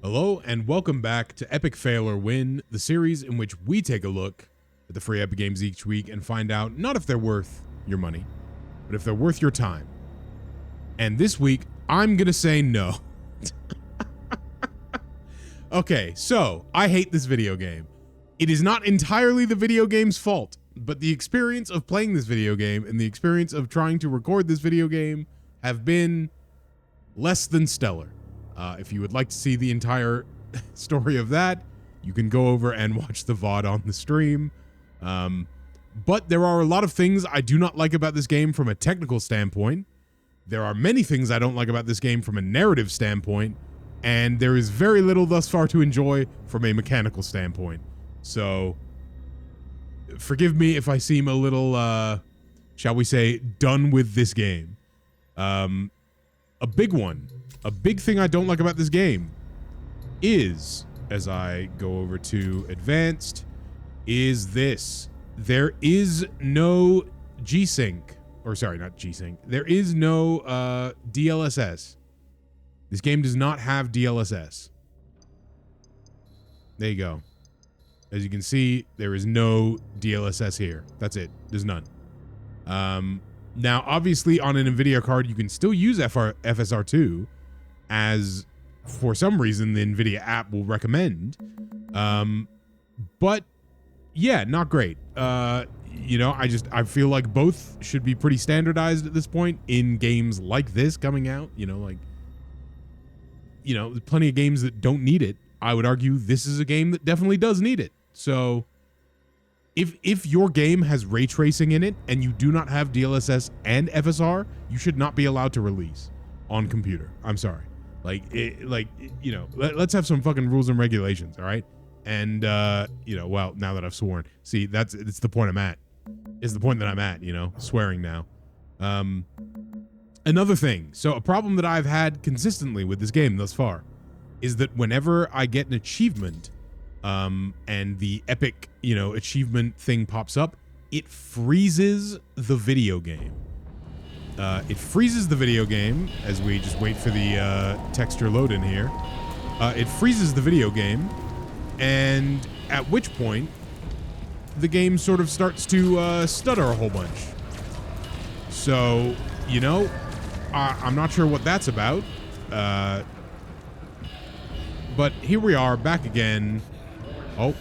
Hello and welcome back to Epic Fail or Win, the series in which we take a look at the free Epic games each week and find out not if they're worth your money, but if they're worth your time. And this week, I'm gonna say no. Okay, so I hate this video game. It is not entirely the video game's fault, but the experience of playing this video game and the experience of trying to record this video game have been less than stellar. If you would like to see the entire story of that, you can go over and watch the VOD on the stream. But there are a lot of things I do not like about this game from a technical standpoint. There are many things I don't like about this game from a narrative standpoint. And there is very little thus far to enjoy from a mechanical standpoint. So, forgive me if I seem a little, shall we say, done with this game. A big one. A big thing I don't like about this game is, as I go over to advanced, is this. There is no G-Sync. Or sorry, not G-Sync. There is no DLSS. This game does not have DLSS. There you go. As you can see, there is no DLSS here. That's it. There's none. Now, obviously, on an NVIDIA card, you can still use FSR2, as for some reason the NVIDIA app will recommend. But yeah, not great. I feel like both should be pretty standardized at this point in games like this coming out. There's plenty of games that don't need it. I would argue this is a game that definitely does need it. So if your game has ray tracing in it and you do not have DLSS and FSR, you should not be allowed to release on computer. I'm sorry. Let's have some fucking rules and regulations, all right? And well, now that I've sworn, see, it's the point I'm at. It's the point that I'm at, swearing now. Another thing, so a problem that I've had consistently with this game thus far is that whenever I get an achievement, and the epic, achievement thing pops up, it freezes the video game. It freezes the video game as we just wait for the texture load in here. It freezes the video game, and at which point the game sort of starts to stutter a whole bunch. So, I'm not sure what that's about. But here we are, back again. Oh,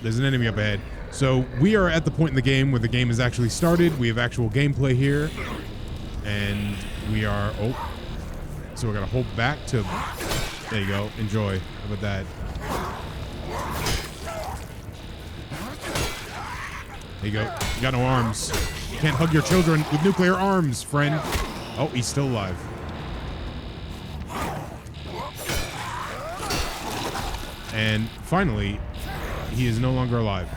there's an enemy up ahead. So we are at the point in the game where the game has actually started. We have actual gameplay here. And we are, so we're gonna hold back to, there you go, enjoy. How about that? There you go, you got no arms. You can't hug your children with nuclear arms, friend. Oh, he's still alive. And finally, he is no longer alive.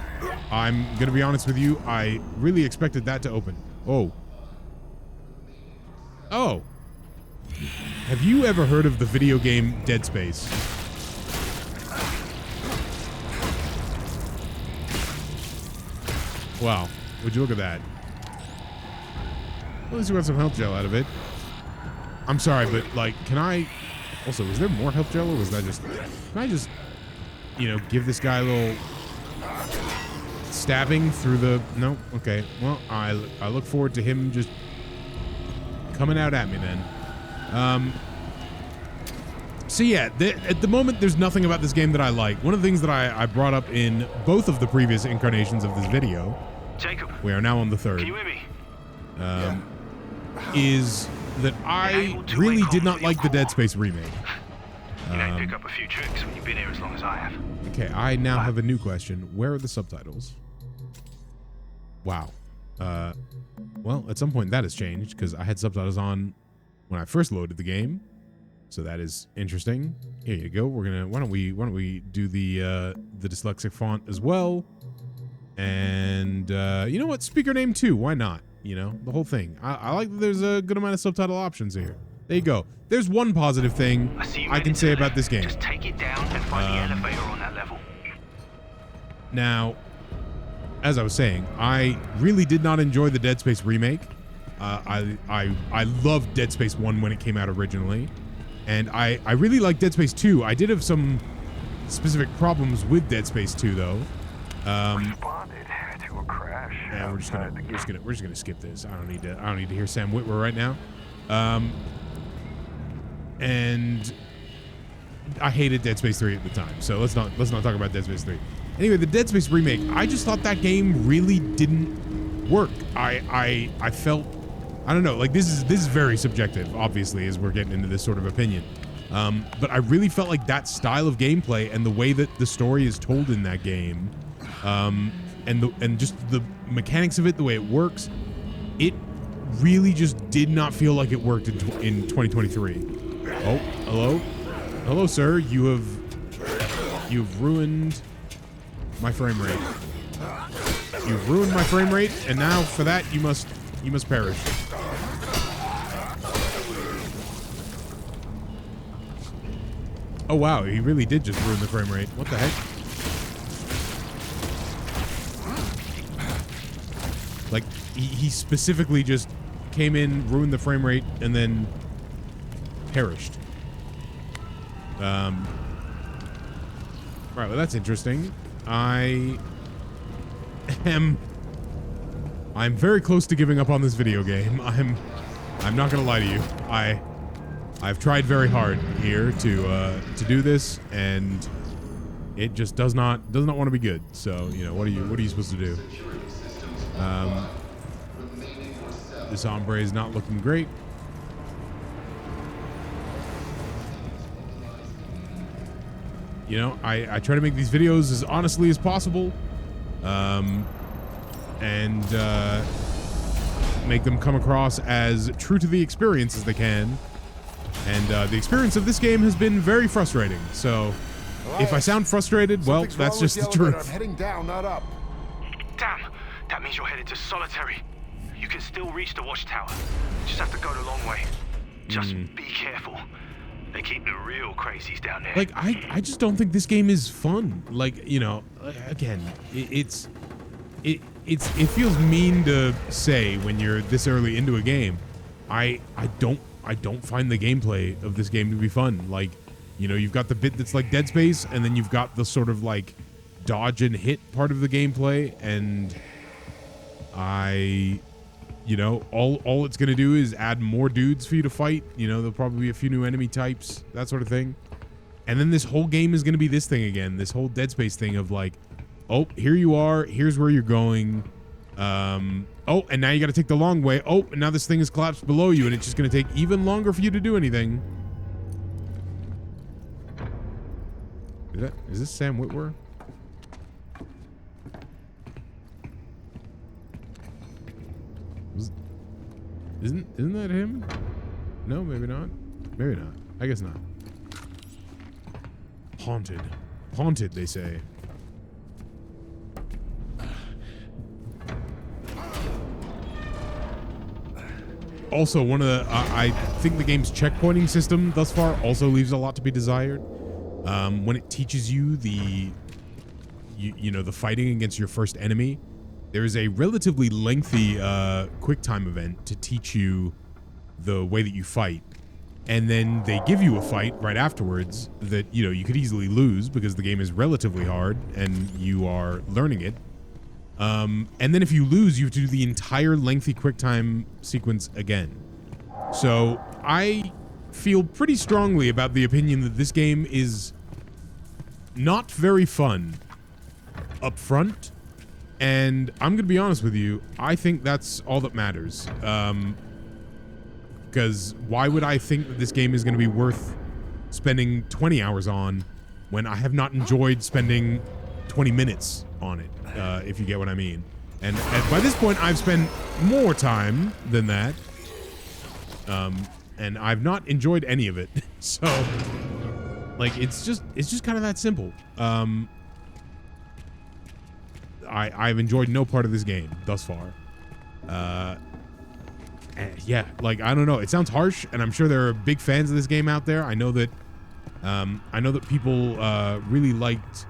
I'm gonna be honest with you, I really expected that to open. Oh. Have you ever heard of the video game Dead Space? Wow, would you look at that? At least we got some health gel out of it. I'm sorry, but can I... Also, was there more health gel or was that just... Can I just, give this guy a little stabbing through the... No? Okay. Well, I look forward to him just coming out at me then. So yeah, at the moment, there's nothing about this game that I like. One of the things that I brought up in both of the previous incarnations of this video, Jacob, we are now on the third, can you hear me? is that I really did not like the Dead Space Remake. You don't pick up a few tricks when you've been here as long as I have. Okay, I now have a new question. Where are the subtitles? Wow. Well, at some point that has changed because I had subtitles on when I first loaded the game. So that is interesting. Here you go. Why don't we do the dyslexic font as well? And you know what? Speaker name too. Why not? The whole thing. I like that there's a good amount of subtitle options here. There you go. There's one positive thing I can say about this game. Just take it down and find the elevator on that level. Now, as I was saying, I really did not enjoy the Dead Space remake. I loved Dead Space 1 when it came out originally. And I really like Dead Space 2. I did have some specific problems with Dead Space 2 though. Responded to a crash. And we're just gonna skip this. I don't need to hear Sam Witwer right now. And I hated Dead Space 3 at the time, so let's not talk about Dead Space 3. Anyway, the Dead Space remake, I just thought that game really didn't work. I felt, I don't know, like this is very subjective, obviously, as we're getting into this sort of opinion. But I really felt like that style of gameplay and the way that the story is told in that game, and just the mechanics of it, the way it works, it really just did not feel like it worked in 2023. Oh, hello, sir. You've ruined my frame rate. You've ruined my frame rate, and now for that you must perish. Oh wow, he really did just ruin the frame rate. What the heck? Like he specifically just came in, ruined the frame rate, and then perished. Right, well that's interesting. I'm very close to giving up on this video game. I'm not gonna lie to you. I've tried very hard here to do this, and it just does not want to be good. So, you know, what are you supposed to do? This Ombre is not looking great. You know, I try to make these videos as honestly as possible, and make them come across as true to the experience as they can. And the experience of this game has been very frustrating. So, if I sound frustrated, well, that's just the truth. I'm heading down, not up. Damn, that means you're headed to solitary. You can still reach the watchtower. Just have to go the long way. Just be careful. They keep the real crazies down there. Like, I just don't think this game is fun. Like, you know, again, it feels mean to say when you're this early into a game. I don't find the gameplay of this game to be fun. Like, you know, you've got the bit that's like Dead Space, and then you've got the sort of like dodge and hit part of the gameplay, and you know, all it's gonna do is add more dudes for you to fight. You know, there'll probably be a few new enemy types, that sort of thing. And then this whole game is gonna be this thing again, this whole Dead Space thing of like, oh, here you are, here's where you're going. Oh, and now you gotta take the long way. Oh, and now this thing is collapsed below you, and it's just gonna take even longer for you to do anything. Is this Sam Witwer? Isn't that him? No, maybe not. Maybe not. I guess not. Haunted. Haunted, they say. Also, one of the I think the game's checkpointing system thus far also leaves a lot to be desired. When it teaches you the the fighting against your first enemy, there is a relatively lengthy quick time event to teach you the way that you fight. And then they give you a fight right afterwards that, you know, you could easily lose because the game is relatively hard and you are learning it. And then if you lose, you have to do the entire lengthy quick time sequence again. So I feel pretty strongly about the opinion that this game is not very fun up front. And I'm going to be honest with you, I think that's all that matters. Because why would I think that this game is going to be worth spending 20 hours on when I have not enjoyed spending 20 minutes on it, if you get what I mean. And by this point, I've spent more time than that. And I've not enjoyed any of it. So, like, it's just kind of that simple. I've enjoyed no part of this game thus far. Yeah, like, I don't know. It sounds harsh, and I'm sure there are big fans of this game out there. I know that people really liked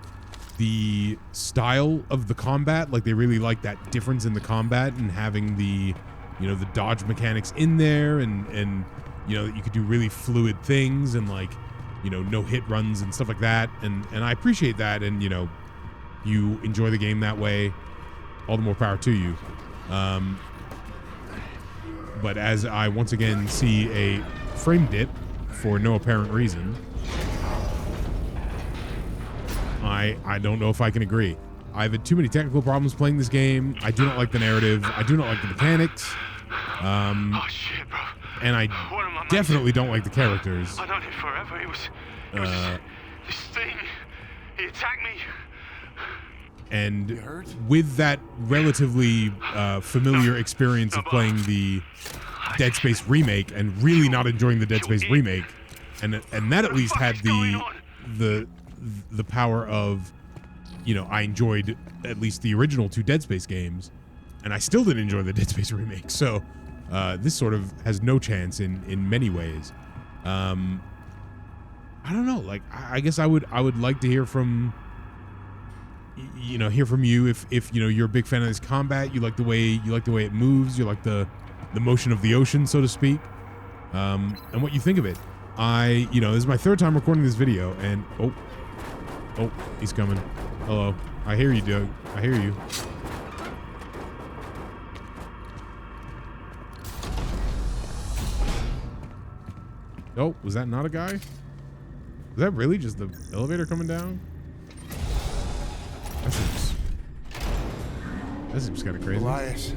the style of the combat. Like, they really liked that difference in the combat and having the, you know, the dodge mechanics in there, and you know, that you could do really fluid things and like, you know, no hit runs and stuff like that. And I appreciate that. And, you know, you enjoy the game that way, all the more power to you. But as I once again see a frame dip for no apparent reason, I don't know if I can agree. I've had too many technical problems playing this game. I do not like the narrative. I do not like the mechanics. Oh shit, bro. And I definitely don't like the characters. I've known it forever. It was this thing. He attacked me. And with that relatively familiar experience of playing the Dead Space Remake and really not enjoying the Dead Space Remake, and that at least had the power of, you know, I enjoyed at least the original 2 Dead Space games, and I still didn't enjoy the Dead Space Remake. So this sort of has no chance in many ways. I don't know. Like, I guess I would like to hear from, you know, if you know, you're a big fan of this combat, you like the way it moves, you like the motion of the ocean, so to speak, and what you think of it. You know, this is my 3rd time recording this video, and oh, he's coming. Hello, I hear you, Doug. I hear you. Oh, was that not a guy? Was that really just the elevator coming down? That seems kind of crazy. Elias.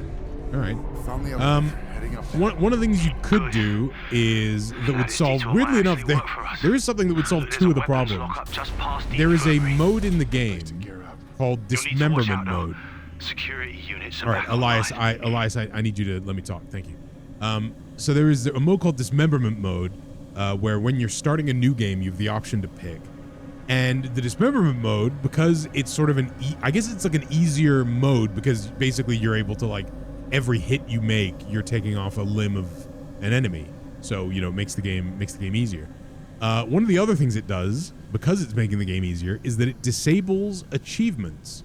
All right. Found the elevator, heading up. One of the things you could do is that would solve. Weirdly enough, there is something that would solve 2 of the problems. There is a mode in the game called dismemberment mode. Security units. All right, Elias. I need you to let me talk. Thank you. So there is a mode called dismemberment mode, where when you're starting a new game, you have the option to pick. And the dismemberment mode, because it's sort of I guess it's like an easier mode, because basically you're able to, like, every hit you make, you're taking off a limb of an enemy. So, you know, it makes the game easier. One of the other things it does, because it's making the game easier, is that it disables achievements,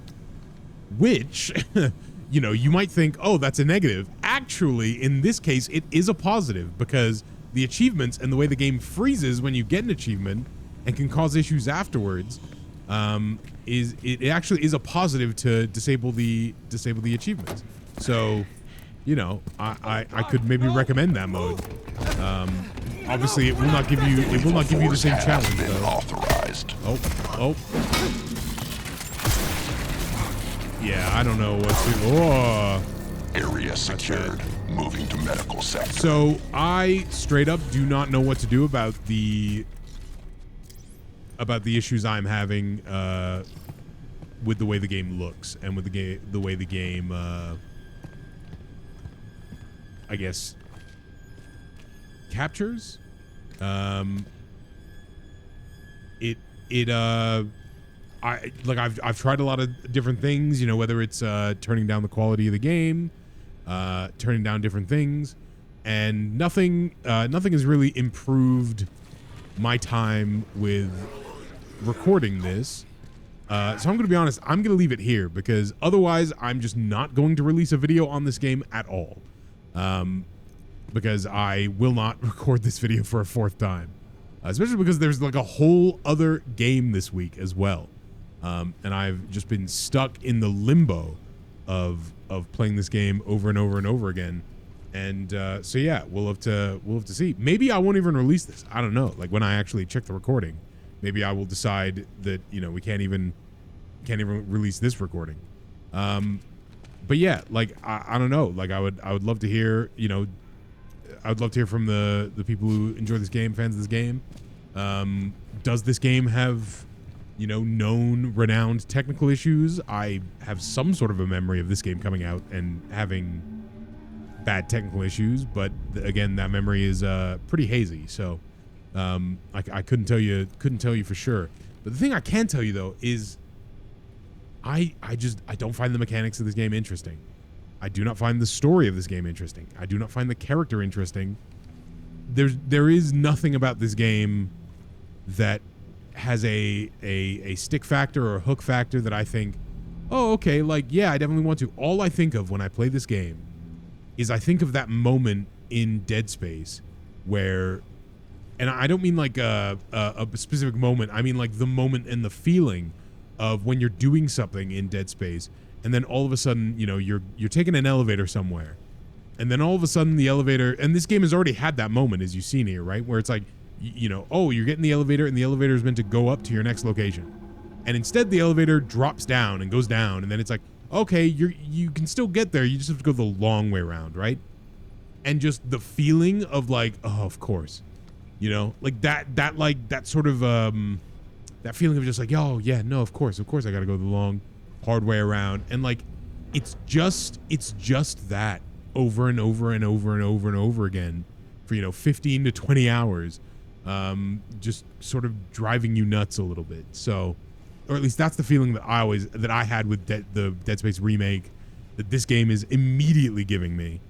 which, you know, you might think, oh, that's a negative. Actually, in this case, it is a positive, because the achievements and the way the game freezes when you get an achievement and can cause issues afterwards, it actually is a positive to disable the achievements. So, you know, I could maybe recommend that mode. Obviously, it will not give you the same challenge though. Authorized. Oh. Yeah, I don't know what to. Oh. Area secured. Moving to medical sector. So I straight up do not know what to do about the issues I'm having with the way the game looks and with the way the game I guess captures. I've tried a lot of different things, you know, whether it's turning down the quality of the game, turning down different things, and nothing has really improved my time with recording this. So I'm going to be honest, I'm going to leave it here, because otherwise I'm just not going to release a video on this game at all. Because I will not record this video for a 4th time, especially because there's like a whole other game this week as well. And I've just been stuck in the limbo of playing this game over and over and over again. And so yeah, we'll have to see. Maybe I won't even release this. I don't know. Like when I actually check the recording, maybe I will decide that, you know, we can't even release this recording. But yeah, like I don't know. Like I would love to hear, you know, I would love to hear from the people who enjoy this game, fans of this game. Does this game have, you know, known renowned technical issues? I have some sort of a memory of this game coming out and having bad technical issues, but again, that memory is pretty hazy. So I couldn't tell you for sure. But the thing I can tell you though is I don't find the mechanics of this game interesting. I do not find the story of this game interesting. I do not find the character interesting. There is nothing about this game that has a stick factor or a hook factor that I think, oh, okay, like, yeah, I definitely want to. All I think of when I play this game is I think of that moment in Dead Space where, and I don't mean like a specific moment. I mean like the moment and the feeling of when you're doing something in Dead Space, and then all of a sudden, you know, you're taking an elevator somewhere, and then all of a sudden the elevator, and this game has already had that moment, as you've seen here, right? Where it's like, you know, oh, you're getting the elevator, and the elevator is meant to go up to your next location, and instead the elevator drops down and goes down, and then it's like, okay, you can still get there, you just have to go the long way around, right? And just the feeling of like, oh, of course, you know, like that sort of that feeling of just like, oh yeah, no, of course I gotta go the long, hard way around, and like it's just that over and over and over and over and over again for, you know, 15 to 20 hours, just sort of driving you nuts a little bit. So, or at least that's the feeling that I had with the Dead Space remake, that this game is immediately giving me.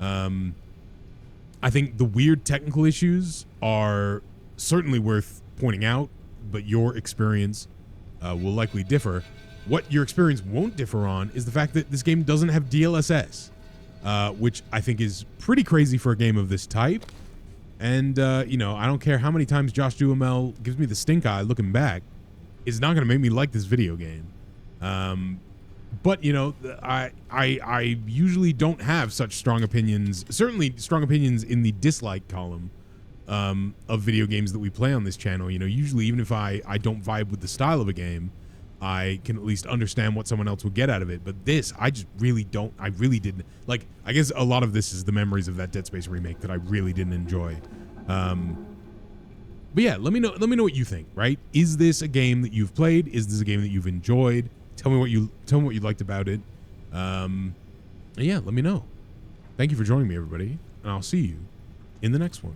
I think the weird technical issues are certainly worth pointing out, but your experience will likely differ. What your experience won't differ on is the fact that this game doesn't have DLSS, which I think is pretty crazy for a game of this type. And, you know, I don't care how many times Josh Duhamel gives me the stink eye looking back, it's not going to make me like this video game. But, you know, I usually don't have such strong opinions, certainly strong opinions in the dislike column of video games that we play on this channel. You know, usually even if I don't vibe with the style of a game, I can at least understand what someone else would get out of it. But this, I just really don't. I really didn't. Like, I guess a lot of this is the memories of that Dead Space remake that I really didn't enjoy. But yeah, let me know what you think, right? Is this a game that you've played? Is this a game that you've enjoyed? Tell me what you liked about it. And yeah, let me know. Thank you for joining me, everybody, and I'll see you in the next one.